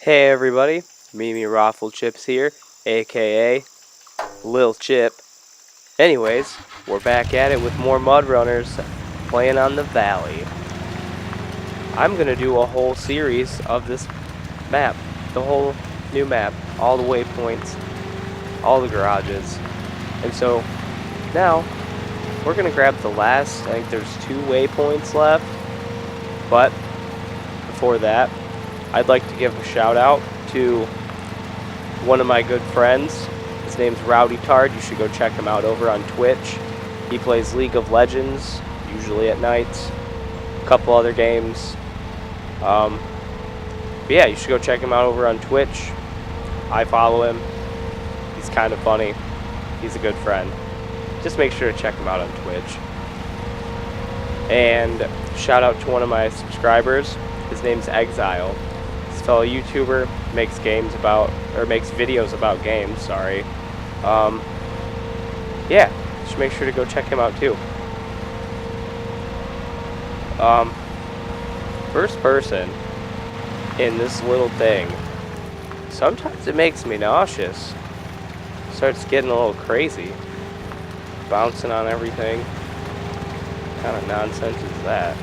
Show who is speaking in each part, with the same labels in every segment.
Speaker 1: Hey everybody, MEMEroflCHIPPS here, aka Lil Chip. Anyways, we're back at it with more Mudrunners playing on the valley. I'm gonna do a whole series of this map, the whole new map, all the waypoints, all the garages. And so now we're gonna grab the last, I think there's 2 waypoints left, but before that, I'd like to give a shout out to one of my good friends. His name's Rowdy Tard. You should go check him out over on Twitch. He plays League of Legends, usually at nights. A couple other games. But yeah, you should go check him out over on Twitch. I follow him. He's kind of funny. He's a good friend. Just make sure to check him out on Twitch. And shout out to one of my subscribers. His name's Exile. He's a fellow YouTuber, makes videos about games, sorry. Yeah, just make sure to go check him out too. First person in this little thing, sometimes it makes me nauseous. Starts getting a little crazy. Bouncing on everything. What kind of nonsense is that?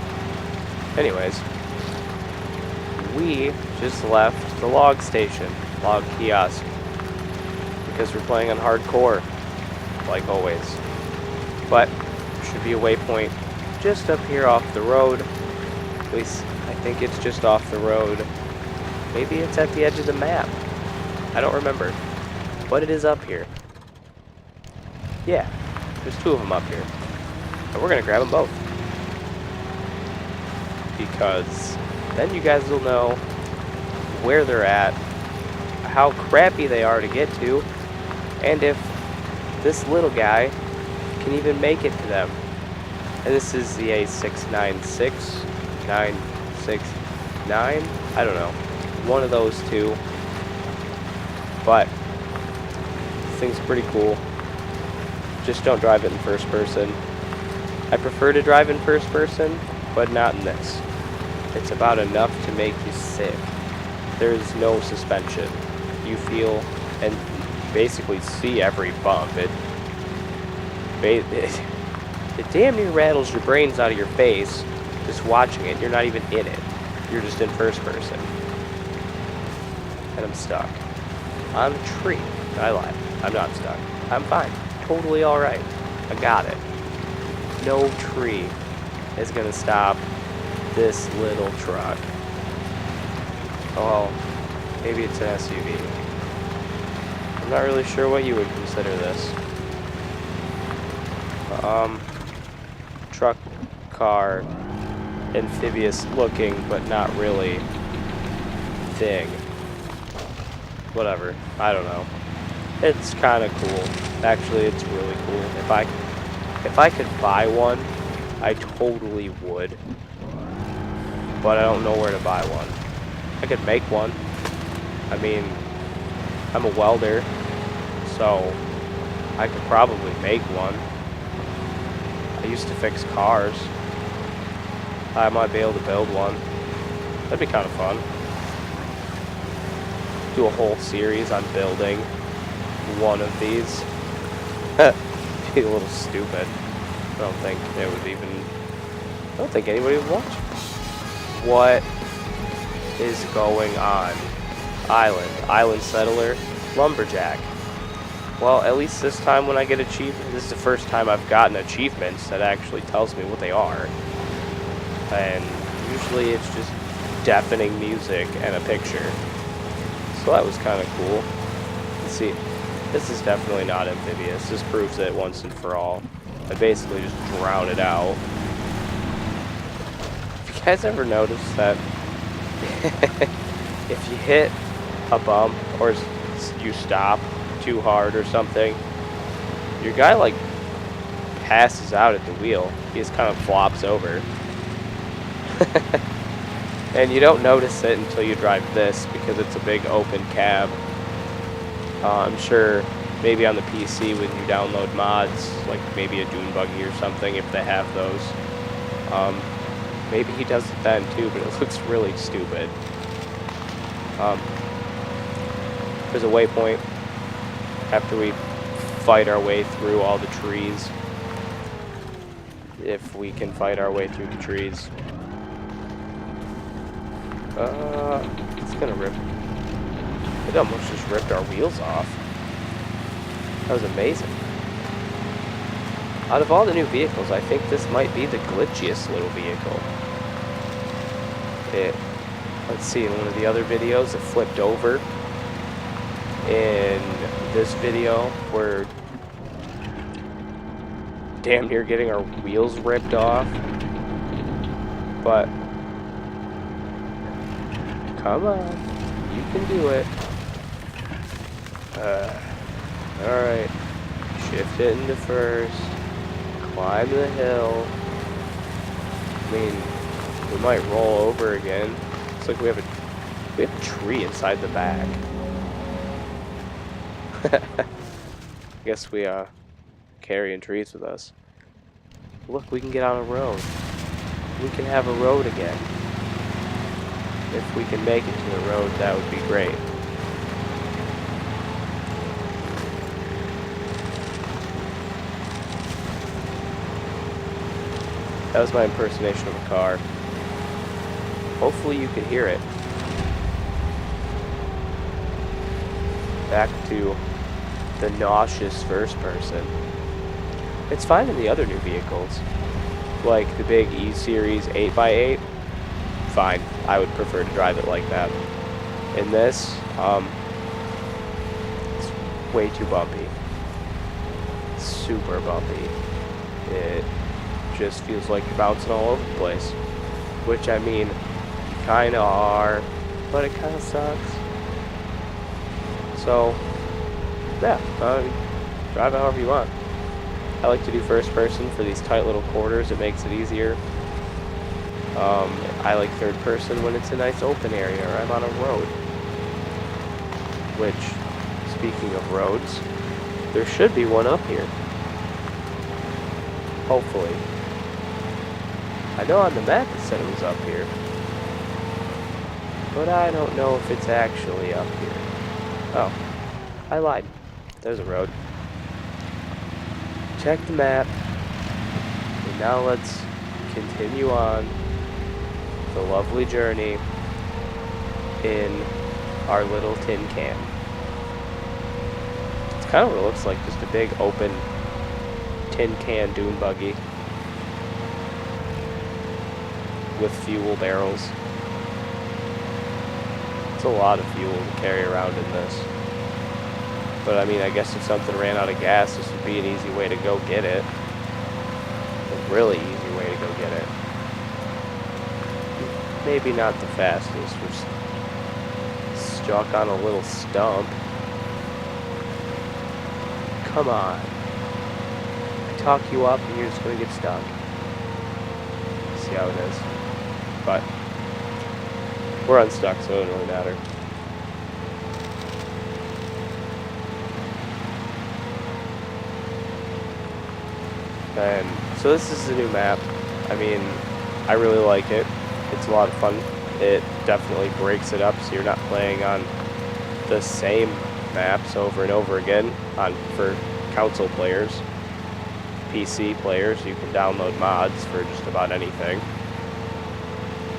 Speaker 1: Anyways, we just left the log station, log kiosk, because we're playing on hardcore, like always. But there should be a waypoint just up here off the road. At least I think it's just off the road. Maybe it's at the edge of the map. I don't remember. But it is up here. Yeah, there's 2 of them up here. And we're gonna grab them both. Because then you guys will know where they're at, how crappy they are to get to, and if this little guy can even make it to them. And this is the A696, 969, I don't know, one of those 2. But this thing's pretty cool. Just don't drive it in first person. I prefer to drive in first person, but not in this. It's about enough to make you sick. There's no suspension. You feel and basically see every bump. It damn near rattles your brains out of your face just watching it. You're not even in it. You're just in first person. And I'm stuck on a tree. I lied. I'm not stuck. I'm fine. Totally alright. I got it. No tree is gonna stop this little truck. Oh, maybe it's an SUV. I'm not really sure what you would consider this. Truck, car, amphibious looking, but not really thing. Whatever. I don't know. It's kind of cool. Actually, it's really cool. If I could buy one, I totally would. But I don't know where to buy one. I could make one. I mean, I'm a welder, so I could probably make one. I used to fix cars. I might be able to build one. That'd be kind of fun. Do a whole series on building one of these. Be a little stupid. I don't think anybody would watch. What is going on? Island settler, lumberjack. Well, at least this time when I get achievements, this is the first time I've gotten achievements that actually tells me what they are. And usually it's just deafening music and a picture. So that was kind of cool. Let's see. This is definitely not amphibious. This proves it once and for all. I basically just drown it out. Have you guys ever noticed that if you hit a bump or you stop too hard or something, your guy like passes out at the wheel. He just kind of flops over. And you don't notice it until you drive this because it's a big open cab. I'm sure maybe on the PC when you download mods, like maybe a dune buggy or something, if they have those. Maybe he does it then too, but it looks really stupid. There's a waypoint after we fight our way through all the trees. If we can fight our way through the trees. It's gonna rip. It almost just ripped our wheels off. That was amazing. Out of all the new vehicles, I think this might be the glitchiest little vehicle. Let's see, in one of the other videos, it flipped over. In this video, we're damn near getting our wheels ripped off. But, come on, you can do it. Alright, shift it into first, climb the hill. I mean, we might roll over again. Looks like we have a tree inside the back. I guess we carrying trees with us. Look, we can get on a road. We can have a road again. If we can make it to the road, that would be great. That was my impersonation of a car. Hopefully you can hear it. Back to the nauseous first person. It's fine in the other new vehicles. Like the big E-Series 8x8. Fine. I would prefer to drive it like that. In this, it's way too bumpy. Super bumpy. It just feels like you're bouncing all over the place. Which, I mean, you kinda are, but it kinda sucks. So, yeah, drive it however you want. I like to do first person for these tight little quarters. It makes it easier. I like third person when it's a nice open area or I'm on a road. Which, speaking of roads, there should be one up here. Hopefully. I know on the map it said it was up here. But I don't know if it's actually up here. Oh, I lied. There's a road. Check the map. And now let's continue on the lovely journey in our little tin can. It's kind of what it looks like, just a big open tin can dune buggy with fuel barrels. It's a lot of fuel to carry around in this. But I mean, I guess if something ran out of gas, this would be an easy way to go get it. A really easy way to go get it. Maybe not the fastest. We're stuck on a little stump. Come on. I talk you up and you're just going to get stuck. See how it is. But we're unstuck, so it doesn't really matter. And so this is a new map. I mean, I really like it. It's a lot of fun. It definitely breaks it up so you're not playing on the same maps over and over again for console players. PC players, you can download mods for just about anything.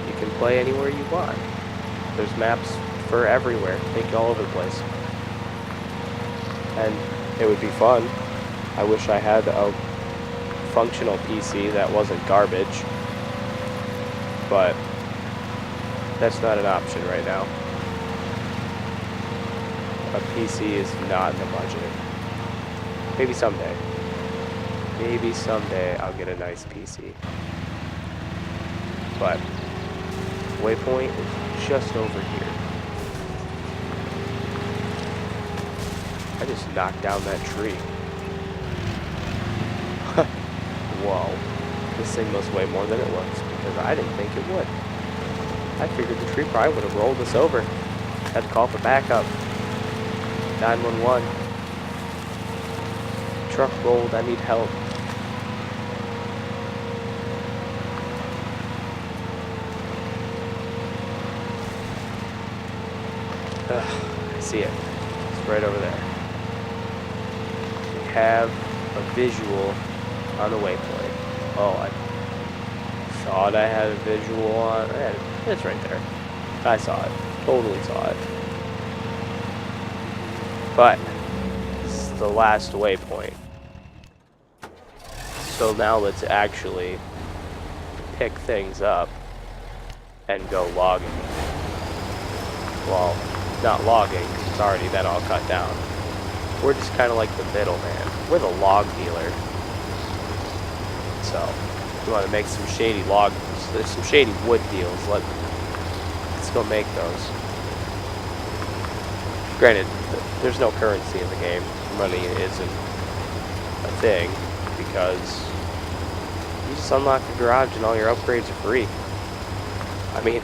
Speaker 1: You can play anywhere you want. There's maps for everywhere. Take you all over the place. And it would be fun. I wish I had a functional PC that wasn't garbage. But that's not an option right now. A PC is not in the budget. Maybe someday. Maybe someday I'll get a nice PC. But waypoint is just over here. I just knocked down that tree. Whoa. This thing must weigh more than it looks because I didn't think it would. I figured the tree probably would have rolled us over. Had to call for backup. 911. Truck rolled, I need help. I see it. right over there. We have a visual on the waypoint. Oh, I thought I had a visual on. It's right there. I saw it. Totally saw it. But this is the last waypoint. So now let's actually pick things up and go logging. Well, not logging, because it's already been all cut down. We're just kind of like the middleman. We're the log dealer. So, if you want to make some shady there's some shady wood deals. Let's go make those. Granted, there's no currency in the game. Money isn't a thing, because you just unlock the garage and all your upgrades are free. I mean,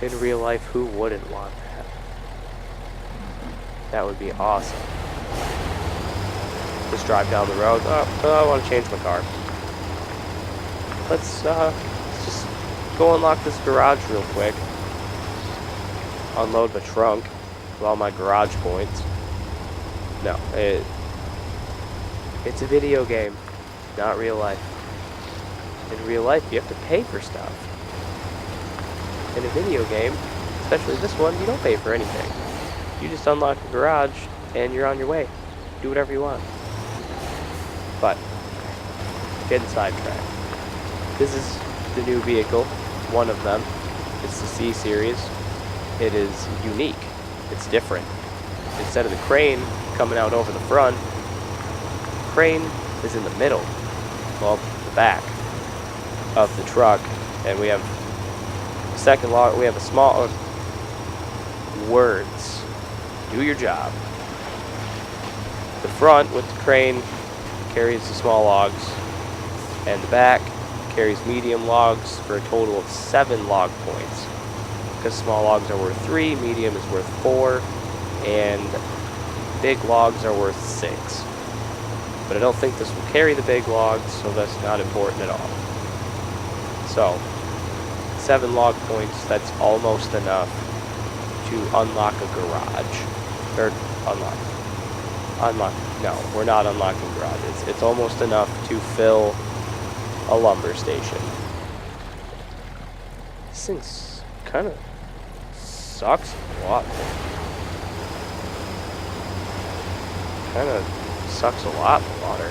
Speaker 1: in real life, who wouldn't want that? That would be awesome. Just drive down the road. Oh, I want to change my car. Let's just go unlock this garage real quick. Unload the trunk with all my garage points. No, it's a video game, not real life. In real life, you have to pay for stuff. In a video game, especially this one, you don't pay for anything. You just unlock the garage and you're on your way. Do whatever you want. But, getting sidetracked. This is the new vehicle, one of them. It's the C series. It is unique. It's different. Instead of the crane coming out over the front, the crane is in the middle, well, the back of the truck, and we have second log. We have a small words. Do your job. The front with the crane carries the small logs, and the back carries medium logs for a total of 7 log points. Because small logs are worth 3, medium is worth 4, and big logs are worth 6. But I don't think this will carry the big logs, so that's not important at all. So, 7 log points, that's almost enough to unlock a garage. Or unlock. No, we're not unlocking garages. It's almost enough to fill a lumber station. This thing's kind of sucks a lot. Kind of sucks a lot, the water.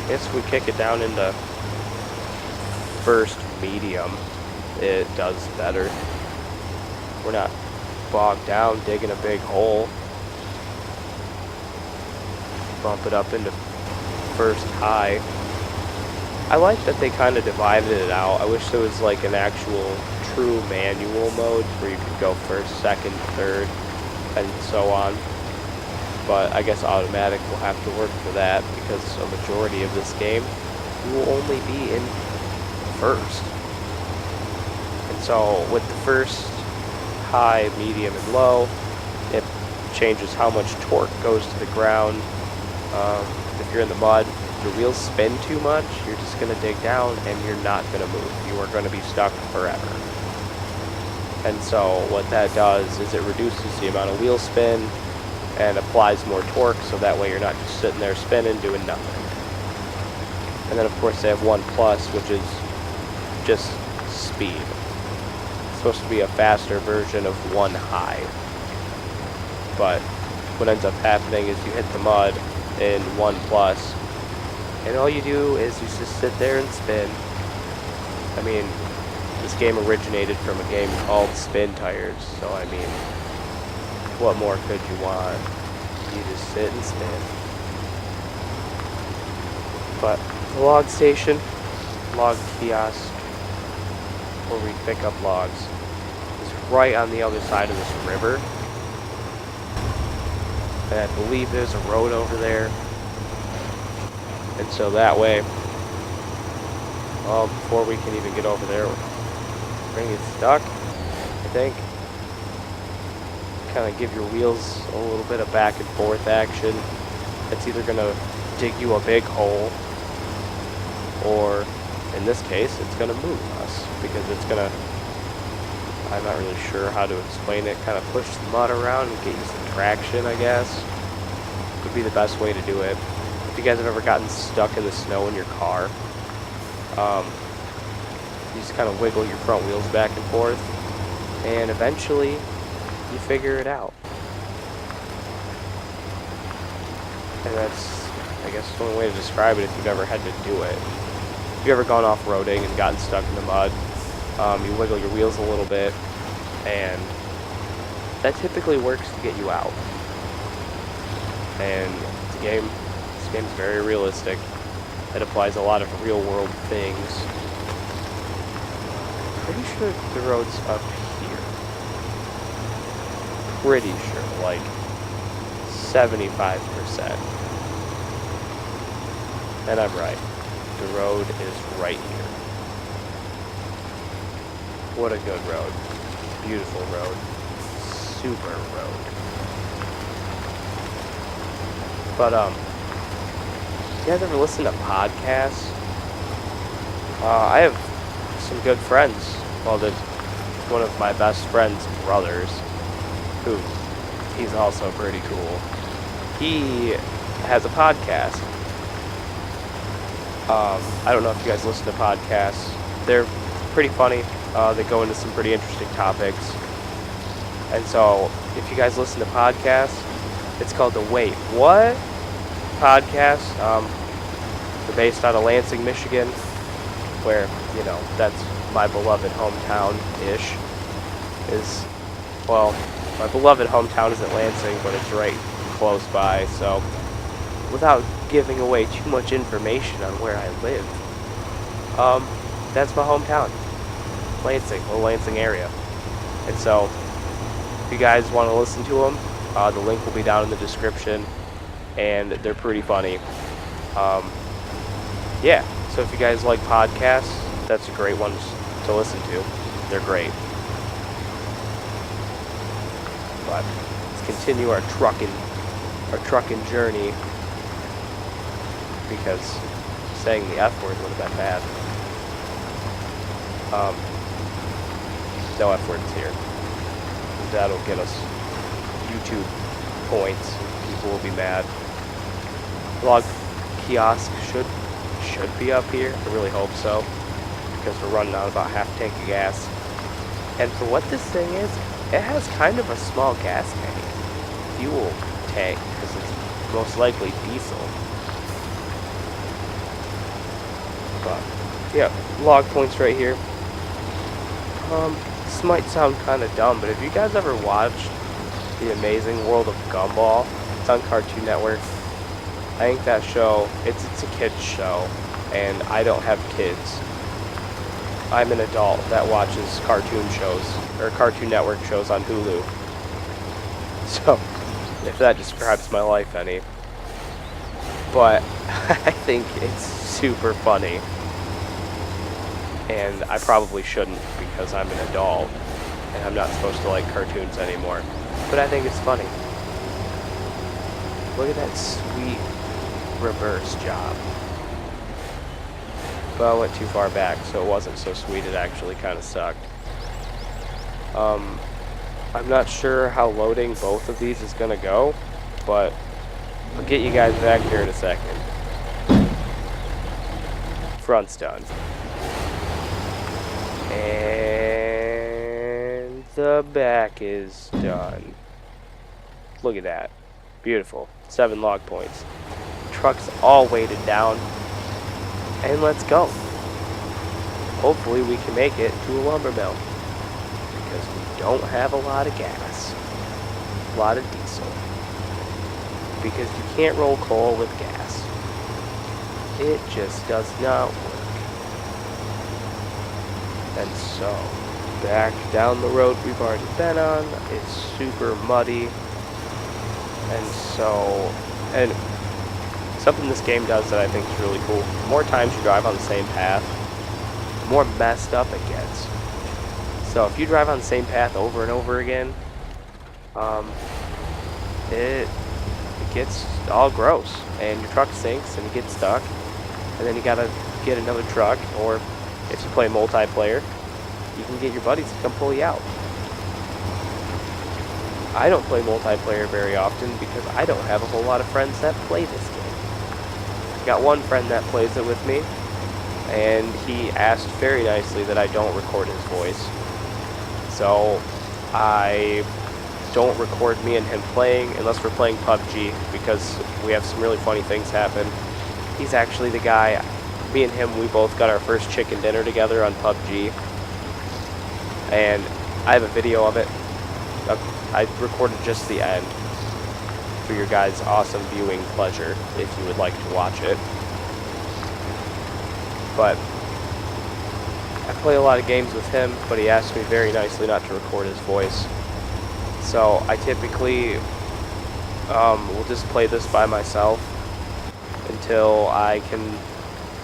Speaker 1: I guess if we kick it down into first medium, it does better. We're not bogged down digging a big hole. Bump it up into first high. I like that they kind of divided it out. I wish there was like an actual true manual mode where you could go first, second, third, and so on. But I guess automatic will have to work for that, because a majority of this game you will only be in first. And so with the first, high, medium, and low, it changes how much torque goes to the ground. If you're in the mud, your wheels spin too much, you're just going to dig down and you're not going to move. You are going to be stuck forever. And so what that does is it reduces the amount of wheel spin and applies more torque, so that way you're not just sitting there spinning doing nothing. And then of course they have 1 plus, which is just speed. It's supposed to be a faster version of 1 high. But what ends up happening is you hit the mud in 1 plus, and all you do is you just sit there and spin. I mean, this game originated from a game called Spin Tires, so I mean, what more could you want? You just sit and spin. But the log station, log kiosk, where we pick up logs, is right on the other side of this river. And I believe there's a road over there. And so that way, well, before we can even get over there, we're going to get stuck, I think. Kind of give your wheels a little bit of back and forth action. It's either going to dig you a big hole, or in this case, it's going to move us, because it's going to I'm not really sure how to explain it. Kind of push the mud around and get you some traction, I guess. Would be the best way to do it. If you guys have ever gotten stuck in the snow in your car, you just kind of wiggle your front wheels back and forth, and eventually you figure it out. And that's, I guess, the only way to describe it if you've ever had to do it. If you've ever gone off-roading and gotten stuck in the mud, you wiggle your wheels a little bit, and that typically works to get you out. And this game's very realistic. It applies a lot of real-world things. Pretty sure the road's up here. Pretty sure, like 75%. And I'm right. The road is right here. What a good road. Beautiful road. Super road. But, you guys ever listen to podcasts? I have some good friends. Well, there's one of my best friend's brothers, who he's also pretty cool. He has a podcast. I don't know if you guys listen to podcasts. They're pretty funny. They go into some pretty interesting topics. And so, if you guys listen to podcasts, it's called the Wait What podcast. They're based out of Lansing, Michigan, where, you know, that's my beloved hometown-ish. Well, my beloved hometown isn't Lansing, but it's right close by, so without giving away too much information on where I live, that's my hometown, Lansing, the Lansing area. And so, if you guys want to listen to them, the link will be down in the description, and they're pretty funny. Yeah, so if you guys like podcasts, that's a great one to listen to. They're great. But let's continue our trucking journey, because saying the F word would have been bad. No F words here. That'll get us YouTube points. People will be mad. Log kiosk should be up here. I really hope so, because we're running out about half a tank of gas. And for what this thing is, it has kind of a small gas tank, fuel tank, because it's most likely diesel. But yeah, log points right here. This might sound kind of dumb, but have you guys ever watched The Amazing World of Gumball? It's on Cartoon Network. I think that show, it's a kid's show, and I don't have kids. I'm an adult that watches cartoon shows, or Cartoon Network shows on Hulu. So, if that describes my life any. But, I think it's super funny. And I probably shouldn't, because I'm an adult, and I'm not supposed to like cartoons anymore. But I think it's funny. Look at that sweet reverse job. Well, I went too far back, so it wasn't so sweet. It actually kind of sucked. I'm not sure how loading both of these is going to go, but I'll get you guys back here in a second. Front's done. And the back is done. Look at that. Beautiful. 7 log points. Truck's all weighted down. And let's go. Hopefully we can make it to a lumber mill, because we don't have a lot of gas. A lot of diesel. Because you can't roll coal with gas. It just does not work. And so, back down the road we've already been on. It's super muddy. And something this game does that I think is really cool. The more times you drive on the same path, the more messed up it gets. So if you drive on the same path over and over again, it gets all gross, and your truck sinks and you get stuck, and then you gotta get another truck, or if you play multiplayer, you can get your buddies to come pull you out. I don't play multiplayer very often because I don't have a whole lot of friends that play this game. I got one friend that plays it with me, and he asked very nicely that I don't record his voice. So I don't record me and him playing unless we're playing PUBG, because we have some really funny things happen. He's actually the guy, me and him, we both got our first chicken dinner together on PUBG, and I have a video of it. I recorded just the end for your guys' awesome viewing pleasure if you would like to watch it. But I play a lot of games with him, but he asked me very nicely not to record his voice. So I typically will just play this by myself until I can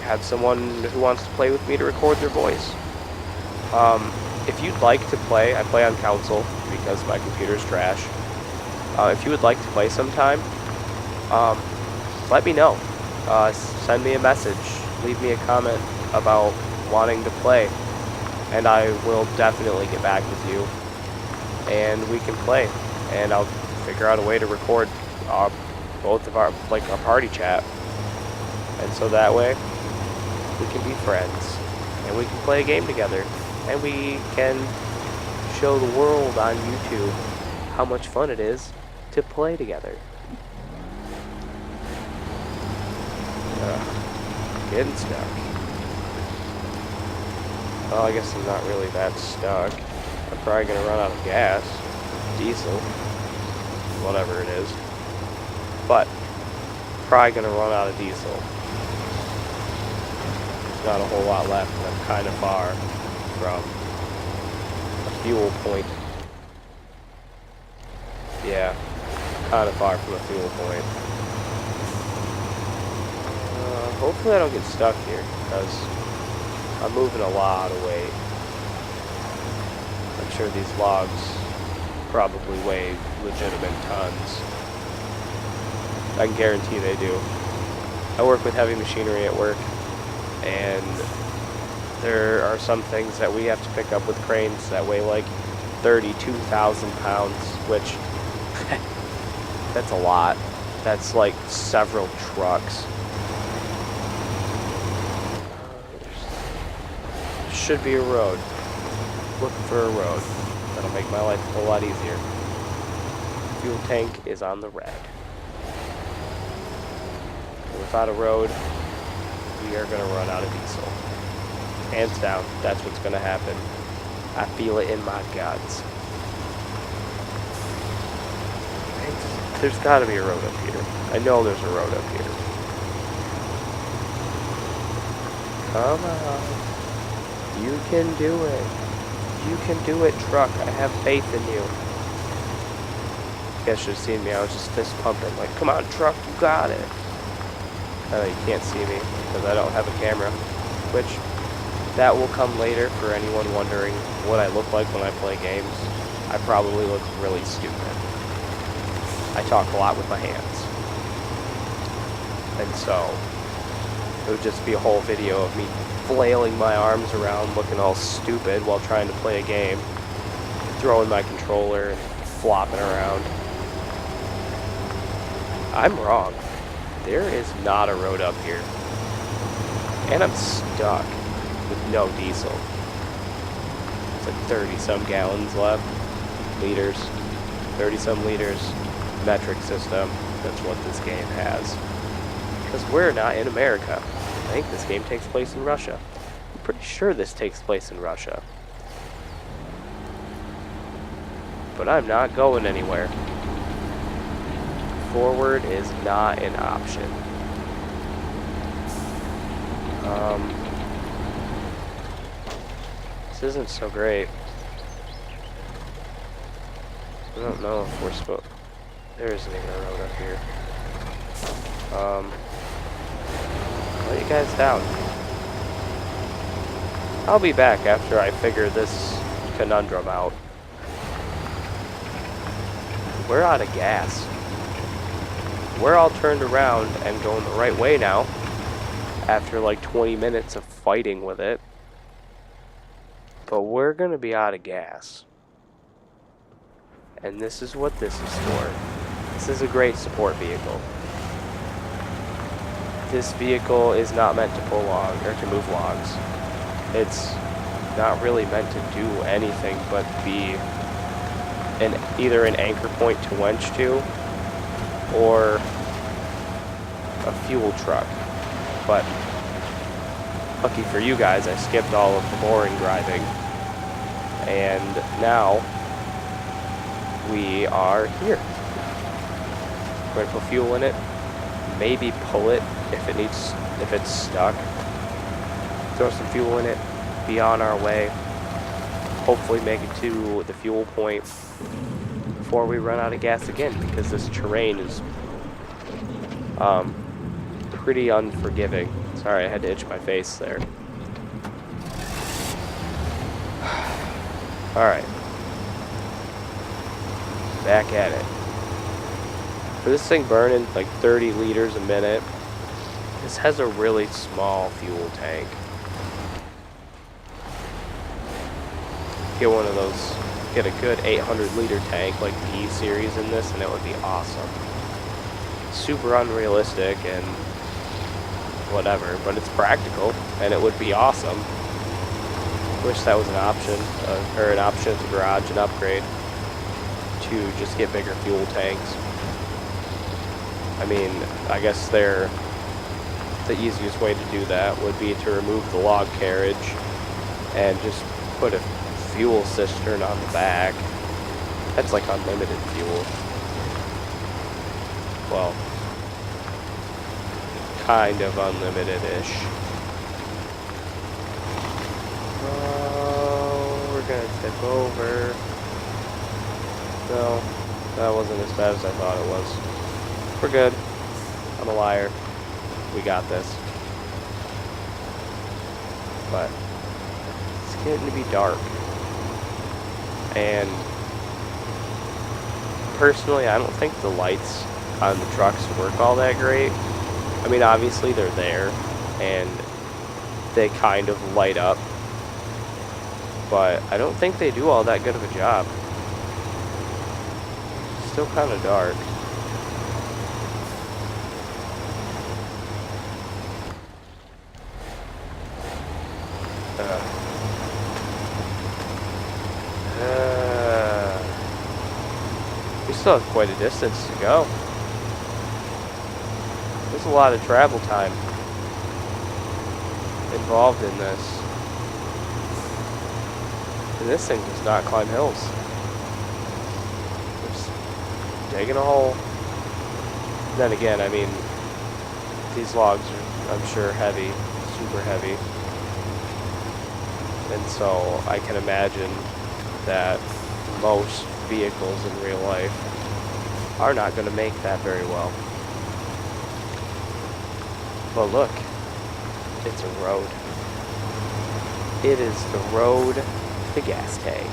Speaker 1: have someone who wants to play with me to record their voice. If you'd like to play, I play on console because my computer's trash. If you would like to play sometime, let me know. Send me a message, leave me a comment about wanting to play, and I will definitely get back with you, and we can play, and I'll figure out a way to record both of our party chat, and so that way we can be friends, and we can play a game together, and we can show the world on YouTube how much fun it is to play together. Getting stuck. Well, I guess I'm not really that stuck. I'm probably gonna run out of gas, diesel, whatever it is. But probably gonna run out of diesel. There's not a whole lot left, and I'm kind of far from a fuel point. Yeah, kind of far from a fuel point. Hopefully I don't get stuck here, because I'm moving a lot of weight. I'm sure these logs probably weigh legitimate tons. I can guarantee they do. I work with heavy machinery at work, and there are some things that we have to pick up with cranes that weigh like 32,000 pounds, which that's a lot. That's like several trucks. Should be a road. Looking for a road. That'll make my life a whole lot easier. Fuel tank is on the red. Without a road, we are going to run out of diesel. Hands down, that's what's going to happen. I feel it in my guts. There's got to be a road up here. I know there's a road up here. Come on. You can do it. You can do it, truck. I have faith in you. You guys should have seen me. I was just fist pumping. Like, come on, truck. You got it. I know you can't see me because I don't have a camera. Which, that will come later for anyone wondering what I look like when I play games. I probably look really stupid. I talk a lot with my hands. And so, it would just be a whole video of me flailing my arms around, looking all stupid while trying to play a game, throwing my controller and flopping around. I'm wrong. There is not a road up here. And I'm stuck with no diesel. It's like 30-some gallons left. Liters. 30-some liters. Metric system. That's what this game has. Because we're not in America. I think this game takes place in Russia. I'm pretty sure this takes place in Russia. But I'm not going anywhere. Forward is not an option. This isn't so great. I don't know if we're supposed... There isn't even a road up here. Let you guys down. I'll be back after I figure this conundrum out. We're out of gas. We're all turned around and going the right way now after like 20 minutes of fighting with it. But we're gonna be out of gas. And this is what this is for. This is a great support vehicle. This vehicle is not meant to pull log or to move logs. It's not really meant to do anything but be either an anchor point to winch to or a fuel truck. But lucky for you guys, I skipped all of the boring driving, and now we are here. We're gonna put fuel in it, maybe pull it if it's stuck. Throw some fuel in it, be on our way. Hopefully make it to the fuel point before we run out of gas again, because this terrain is pretty unforgiving. Sorry, I had to itch my face there. Alright. Back at it. For this thing burning like 30 liters a minute, this has a really small fuel tank. Get one of those, get a good 800 liter tank like the E series in this, and it would be awesome. Super unrealistic and whatever, but it's practical and it would be awesome. Wish that was an option, or an option at the garage, an upgrade to just get bigger fuel tanks. I mean, I guess the easiest way to do that would be to remove the log carriage and just put a fuel cistern on the back. That's like unlimited fuel. Well, kind of unlimited-ish. Oh, we're gonna tip over. No, that wasn't as bad as I thought it was. We're good. I'm a liar. We got this. But it's getting to be dark. And personally, I don't think the lights on the trucks work all that great. I mean, obviously they're there and they kind of light up, but I don't think they do all that good of a job. It's still kind of dark. We still have quite a distance to go. There's a lot of travel time involved in this. And this thing does not climb hills. Just digging a hole. Then again, I mean, these logs are, I'm sure, heavy, super heavy. And so I can imagine that most vehicles in real life are not going to make that very well. But look, it's a road. It is the road to the gas tank.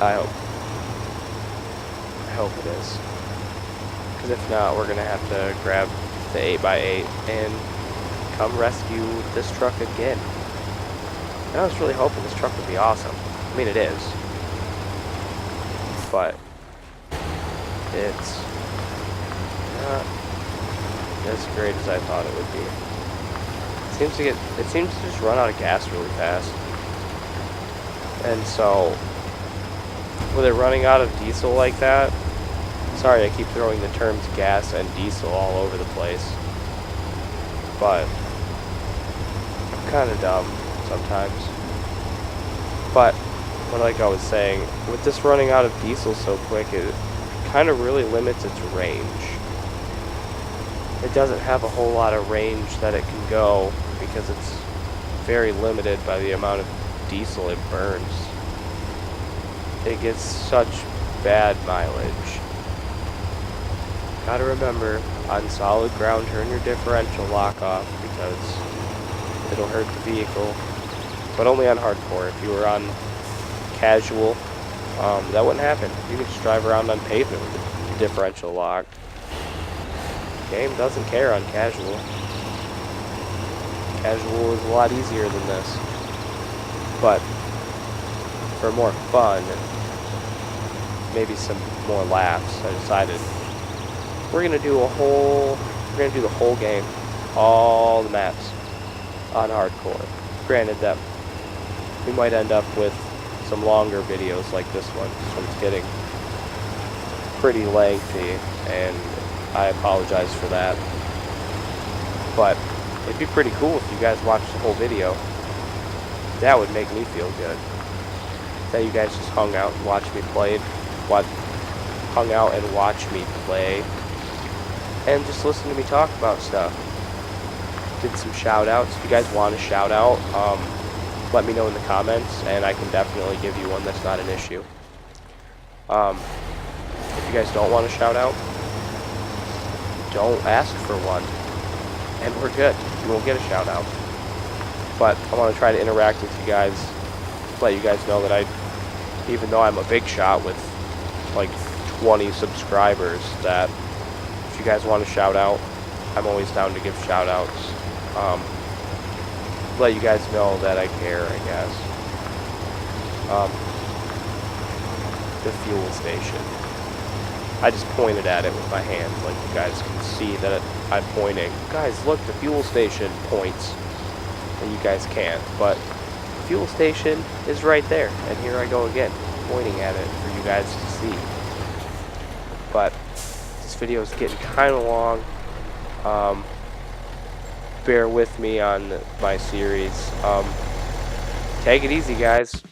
Speaker 1: I hope it is. Because if not, we're going to have to grab the 8x8 and come rescue this truck again. And I was really hoping this truck would be awesome. I mean, it is. But it's not as great as I thought it would be. It seems to just run out of gas really fast. And so with it running out of diesel like that, sorry I keep throwing the terms gas and diesel all over the place, but I'm kind of dumb sometimes. But like I was saying, with this running out of diesel so quick, it kind of really limits its range. It doesn't have a whole lot of range that it can go because it's very limited by the amount of diesel it burns. It gets such bad mileage. Gotta remember, on solid ground, turn your differential lock off because it'll hurt the vehicle. But only on hardcore. If you were on casual, that wouldn't happen. You can just drive around on pavement with the differential locked. The game doesn't care on casual. Casual is a lot easier than this. But for more fun, maybe some more laughs, I decided we're gonna do the whole game, all the maps on hardcore. Granted that we might end up with some longer videos like this one. This one's getting pretty lengthy, and I apologize for that. But it'd be pretty cool if you guys watched the whole video. That would make me feel good. That you guys just hung out and watched me play, hung out and watched me play, and just listen to me talk about stuff. Did some shout outs. If you guys want a shout out, let me know in the comments, and I can definitely give you one. That's not an issue. If you guys don't want a shout out, don't ask for one, and we're good. You won't get a shout out. But I want to try to interact with you guys, let you guys know that even though I'm a big shot with like 20 subscribers, that if you guys want a shout out, I'm always down to give shout outs. Let you guys know that I care, I guess. The fuel station. I just pointed at it with my hands, like you guys can see that I'm pointing. Guys, look, the fuel station points. And you guys can't, but the fuel station is right there. And here I go again, pointing at it for you guys to see. But this video is getting kind of long. Bear with me on my series. Take it easy, guys.